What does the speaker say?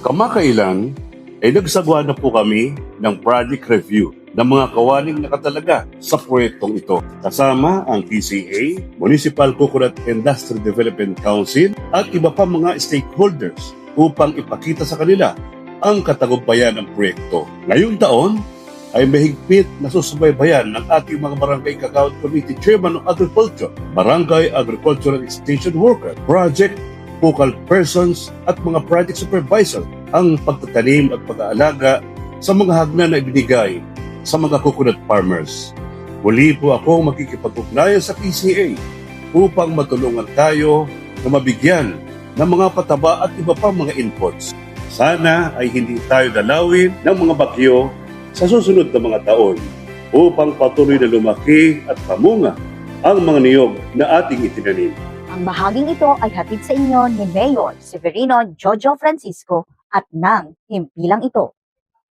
Kamakailan ay nagsagawa na po kami ng project review ng mga kawaning nakatalaga sa proyektong ito. Kasama ang PCA, Municipal Coconut Industry Development Council at iba pa mga stakeholders upang ipakita sa kanila ang katagumpayan ng proyekto. Ngayong taon ay mahigpit na susubaybayan ng ating mga Barangay Kagawad Committee Chairman of Agriculture, Barangay Agricultural Extension Worker, Project Focal Persons at mga project supervisor ang pagtatanim at pag-aalaga sa mga hagnan na ibinigay sa mga coconut farmers. Muli po akong makikipag-ugnayan sa PCA upang matulungan tayo na mabigyan ng mga pataba at iba pang mga inputs. Sana ay hindi tayo dalawin ng mga bagyo sa susunod na mga taon upang patuloy na lumaki at pamunga ang mga niyog na ating itinanim. Ang bahaging ito ay hatid sa inyo ni Mayor Severino Jojo Francisco at ng himpilang ito.